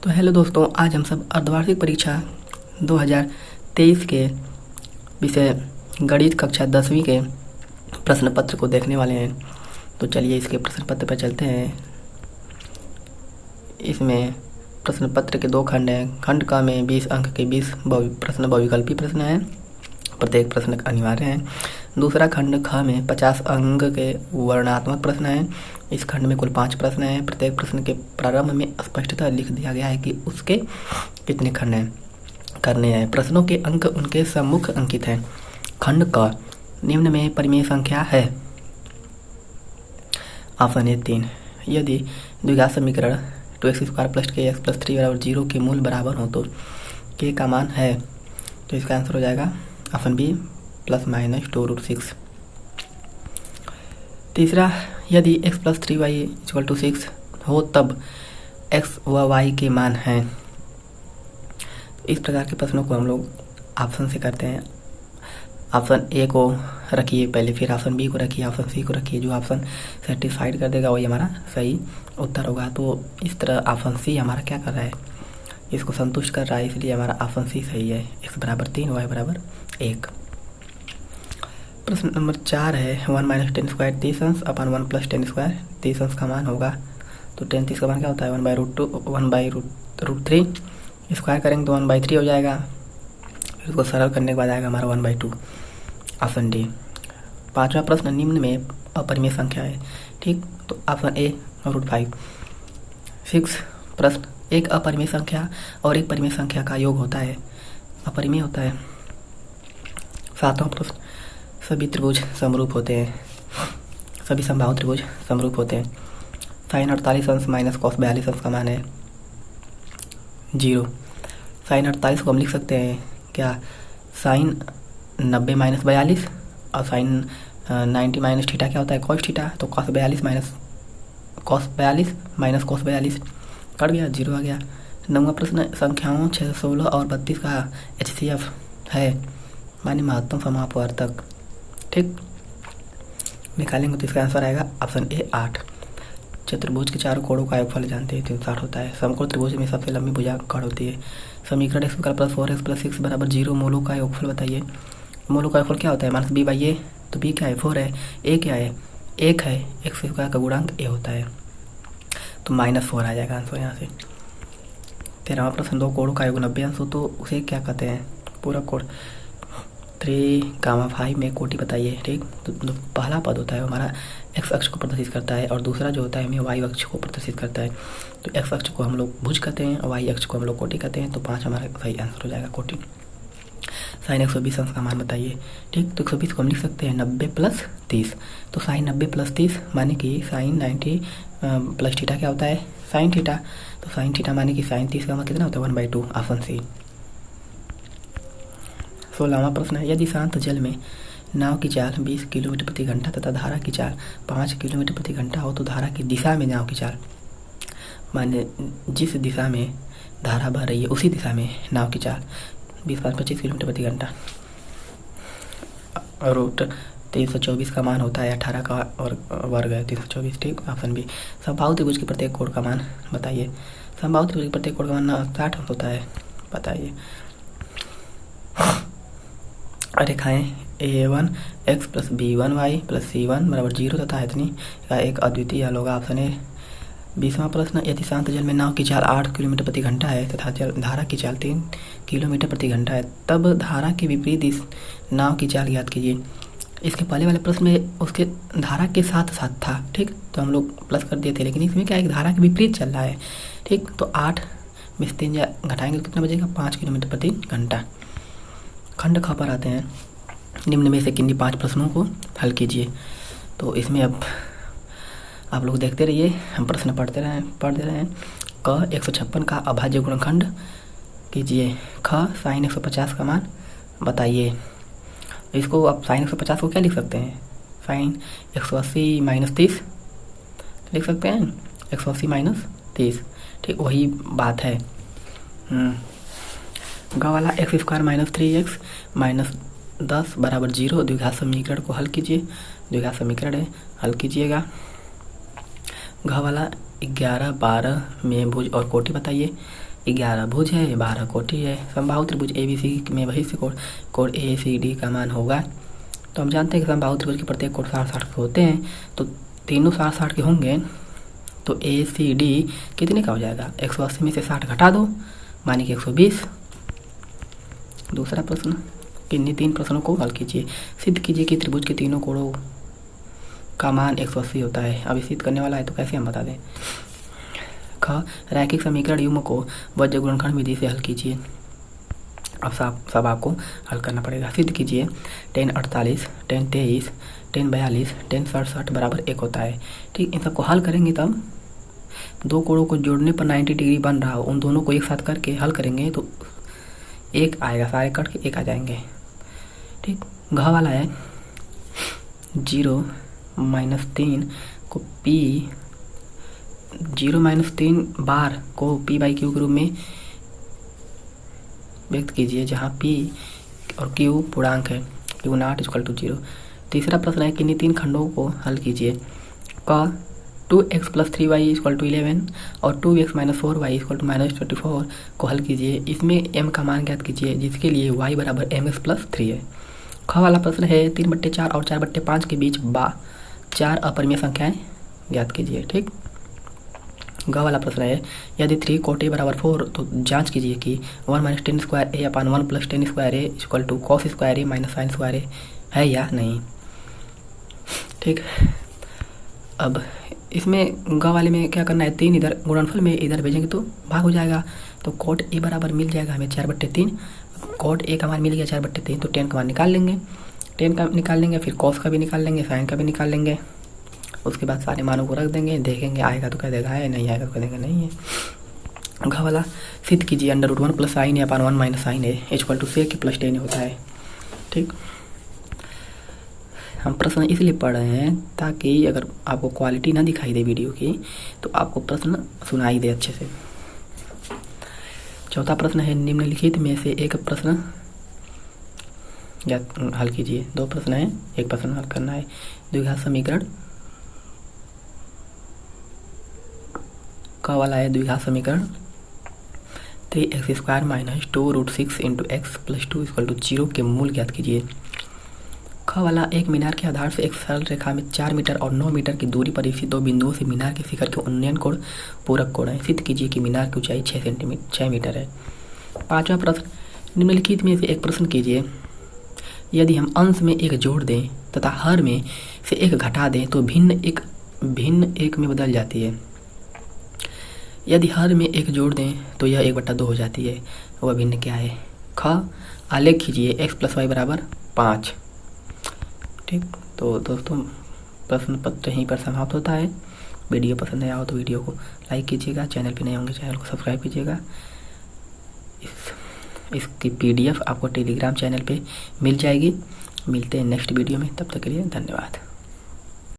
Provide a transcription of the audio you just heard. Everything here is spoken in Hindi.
तो हेलो दोस्तों, आज हम सब अर्धवार्षिक परीक्षा 2023 के विषय गणित कक्षा 10वीं के प्रश्न पत्र को देखने वाले हैं। तो चलिए इसके प्रश्न पत्र पर चलते हैं। इसमें प्रश्न पत्र के 2 खंड हैं। खंड क में 20 अंक के 20 प्रश्न बहुविकल्पी प्रश्न हैं, प्रत्येक प्रश्न अनिवार्य है। दूसरा खंड ख में 50 अंक के वर्णनात्मक प्रश्न हैं। इस खंड में कुल 5 प्रश्न हैं। प्रत्येक प्रश्न के प्रारंभ में स्पष्टतः लिख दिया गया है कि उसके कितने खंड हैं करने हैं। प्रश्नों के अंक उनके सम्मुख अंकित हैं। खंड क निम्न में परिमेय संख्या है। Option A 3। यदि द्विघात समीकरण 2x² + kx + 3 = 0 के मूल बराबर हो तो k का मान है, तो इसका आंसर हो जाएगा ऑप्शन बी ±2√6। तीसरा, यदि x + 3y = 6 हो तब x व y के मान हैं। इस प्रकार के प्रश्नों को हम लोग ऑप्शन से करते हैं। ऑप्शन ए को रखिए पहले, फिर ऑप्शन बी को रखिए, ऑप्शन सी को रखिए। जो ऑप्शन सेटिस्फाइड कर देगा वही हमारा सही उत्तर होगा। तो इस तरह ऑप्शन सी हमारा क्या कर रहा है, इसको संतुष्ट कर रहा है, इसलिए हमारा ऑप्शन सी सही है। x = 3 y = 1। प्रश्न नंबर 4 है 1 - 10² 30 अंश अपन 1 + 10²। 30 अंश का मान होगा तो 10 30 का मान क्या होता है 1/√2 1/√3। स्क्वायर करेंगे तो 1/3 हो जाएगा। फिर उसको सरल करने के बाद आएगा हमारा 1/2। Option D. 5वां प्रश्न निम्न में अपरिमेय संख्या है। ठीक, तो ऑप्शन ए √5। 6 प्रश्न, एक अपरिमेय संख्या और एक परिमेय संख्या का योग होता है, अपरिमेय होता है। 7वां प्रश्न, सभी त्रिभुज समरूप होते हैं, सभी संभावित त्रिभुज समरूप होते हैं। sin 48 अंश - cos 42 अंश का मान है 0। sin 48 को हम लिख सकते हैं क्या, sin 90 - 42 और sin 90 - थीटा क्या होता है cos थीटा। तो cos 42 - cos 42 कट गया, 0 आ गया। 9वां प्रश्न, संख्याओं 616 और 32 का HCF है, माने महत्तम समापवर्तक। ठीक, निकालेंगे तो इसका आंसर आएगा ऑप्शन ए 8। चतुर्भुज के चारों कोणों का योगफल जानते हैं 360 होता है। समकोण त्रिभुज में सबसे लंबी भुजा कर्ण होती है। समीकरण x² + 4x + 6 = 0 मूलों का योगफल बताइए। मूलों का योगफल क्या होता है, -b/a। तो b क्या है 4 है, a क्या है 1 है, x² का गुणांक a होता है, तो -4 आ जाएगा आंसर यहाँ से। 13वां प्रश्न, 2 कोणों का योग 90 अंश हो तो उसे क्या कहते हैं, पूरक कोण। 3, 5 में कोटि बताइए। ठीक, तो पहला पद होता है हमारा x अक्ष को प्रदर्शित करता है और दूसरा जो होता है हमें y अक्ष को प्रदर्शित करता है। तो x अक्ष को हम लोग भुज कहते हैं और y अक्ष को हम लोग कोटि कहते हैं। तो 5 हमारा सही आंसर हो जाएगा कोटि। sin 120 अंश का मान बताइए। ठीक, तो 120 को हम लिख सकते हैं 90 + 30। तो sin 90 + 30 माने कि sin 90 + थीटा क्या होता है sin थीटा। तो sin थीटा माने कि sin 30 का मान कितना होता है 1/2। Option C. 16वां प्रश्न है, यदि शांत जल में नाव की चाल 20 किलोमीटर प्रति घंटा तथा धारा की चाल 5 किलोमीटर प्रति घंटा हो तो धारा की दिशा में नाव की चाल, माने जिस दिशा में धारा बह रही है उसी दिशा में नाव की चाल 20 × 5 = 25 किलोमीटर प्रति घंटा। √324 का मान होता है 18 का और वर्ग है 324। ठीक, ऑप्शन बी। समबाहु त्रिभुज के प्रत्येक कोण का मान बताइए। समबाहु त्रिभुज के प्रत्येक कोण का मान 60 अंश होता है, बताइए। रेखाएं A1 x + B1 y + C1 = 0 तथा इतनी का एक अद्वितीय हल होगा। Option A. 20वां प्रश्न, यदि शांत जल में नाव की चाल 8 किलोमीटर प्रति घंटा है तथा धारा की चाल 3 किलोमीटर प्रति घंटा है, तब धारा के विपरीत नाव की चाल ज्ञात कीजिए। इसके पहले वाले प्रश्न में उसके धारा के साथ साथ था। ठीक, तो हम लोग प्लस कर दिए थे, लेकिन इसमें क्या है धारा के विपरीत चल रहा है। ठीक, तो 8 में से 3 घटाएंगे तो कितना बचेगा 5 किलोमीटर प्रति घंटा। खंड ख पर आते हैं। निम्न में से किन्हीं 5 प्रश्नों को हल कीजिए। तो इसमें अब आप लोग देखते रहिए, हम प्रश्न पढ़ दे रहे हैं। क 156 का अभाज्य गुणनखंड कीजिए। ख sin 150 का मान बताइए। इसको आप sin 150 को क्या लिख सकते हैं, sin 180 - 30 लिख सकते हैं, 180 - 30। ठीक, वही बात है। ग वाला x² - 3x - 10 = 0 द्विघात समीकरण को हल कीजिए। द्विघात समीकरण है, हल कीजिएगा। घ वाला 11 12 में भुज और कोटि बताइए। 11 भुज है, 12 कोटि है। समबाहु त्रिभुज ABC में वही से कोण ACD का मान होगा। तो हम जानते हैं कि समबाहु त्रिभुज के प्रत्येक कोण 60-60 के होते हैं, तो तीनों 60-60 के होंगे, तो ACD कितने का हो जाएगा? 180 में से 60 घटा दो, मानी कि 120। दूसरा प्रश्न, किन्हीं 3 प्रश्नों को हल कीजिए। सिद्ध कीजिए कि त्रिभुज के तीनों कोणों का मान 180 होता है। अभी सिद्ध करने वाला है तो कैसे हम बता दें। ख, रैखिक समीकरण युग्म को वज्र गुणनखंड विधि से हल कीजिए। अब सब आपको हल करना पड़ेगा। सिद्ध कीजिए 10 48, 10 23, 10 42, 10 67 बराबर 1 होता है। ठीक, इन सबको हल करेंगे तब दो कोणों को जोड़ने पर 90 डिग्री बन रहा हो, उन दोनों को एक साथ करके हल करेंगे तो 1 आएगा, सारे कट के 1 आ जाएंगे। ठीक, घ वाला है 0 - 3 को P 0 - 3 बार को P/Q के रूप में व्यक्त कीजिए, जहाँ P और Q पूर्णांक है। Q0 = 0। तीसरा प्रश्न है किन्हीं 3 खंडों को हल कीजिए। क, 2x + 3y = 11 और 2x - 4y = -24 को हल कीजिए। इसमें m का मान ज्ञात कीजिए, जिसके लिए y = mx + 3 है। ख वाला प्रश्न है 3/4 और 4/5 के बीच 4 अपरिमेय संख्याएं ज्ञात कीजिए। ठीक, ग वाला प्रश्न है यदि 3 cot A = 4 तो जांच कीजिए कि 1 - 10² A/1 + 10² A = cos² A - sin² A है या नहीं। ठीक, अब इसमें ग वाले में क्या करना है, 3 इधर गुणनफल में इधर भेजेंगे तो भाग हो जाएगा। तो cot A बराबर मिल जाएगा हमें 4/3। cot A का मान मिल गया 4/3, तो 10 का मान निकाल लेंगे। 10 का निकाल लेंगे, फिर cos का भी निकाल लेंगे, sin का भी निकाल लेंगे। उसके बाद सारे मानों को रख देंगे, देखेंगे आएगा तो कह देगा है, नहीं आएगा तो कह देंगे नहीं है। घ वाला सिद्ध कीजिए √1 + sin A/1 - sin A = sec + tan होता है। ठीक, हम प्रश्न इसलिए पढ़ रहे हैं ताकि अगर आपको क्वालिटी ना दिखाई दे वीडियो की तो आपको प्रश्न सुनाई दे अच्छे से। चौथा प्रश्न है निम्नलिखित में से एक प्रश्न या हल कीजिए। 2 प्रश्न है, एक प्रश्न हल करना है। द्विघात समीकरण क वाला है द्विघात समीकरण 3x² - 2√6 × x + 2 = 0 के मूल ज्ञात कीजिए। ख वाला एक मीनार के आधार से एक सरल रेखा में 4 मीटर और 9 मीटर की दूरी पर स्थित 2 बिंदुओं से मीनार के शिखर के उन्नयन कोण पूरक कोण है। सिद्ध कीजिए कि मीनार की ऊंचाई 6 मीटर है। 5वां प्रश्न, निम्नलिखित में से एक प्रश्न कीजिए। यदि हम अंश में 1 जोड़ दें तथा हर में से 1 घटा दें तो भिन्न एक में बदल जाती है। यदि हर में 1 जोड़ दें तो यह 1/2 हो जाती है। वह भिन्न क्या है? ख, आलेख खींचिए x + y = 5। ठीक, तो दोस्तों प्रश्न पत्र यहीं पर समाप्त होता है। वीडियो पसंद आया हो तो वीडियो को लाइक कीजिएगा, चैनल पे नए होंगे चैनल को सब्सक्राइब कीजिएगा। इसकी PDF आपको टेलीग्राम चैनल पे मिल जाएगी। मिलते हैं नेक्स्ट वीडियो में, तब तक के लिए धन्यवाद।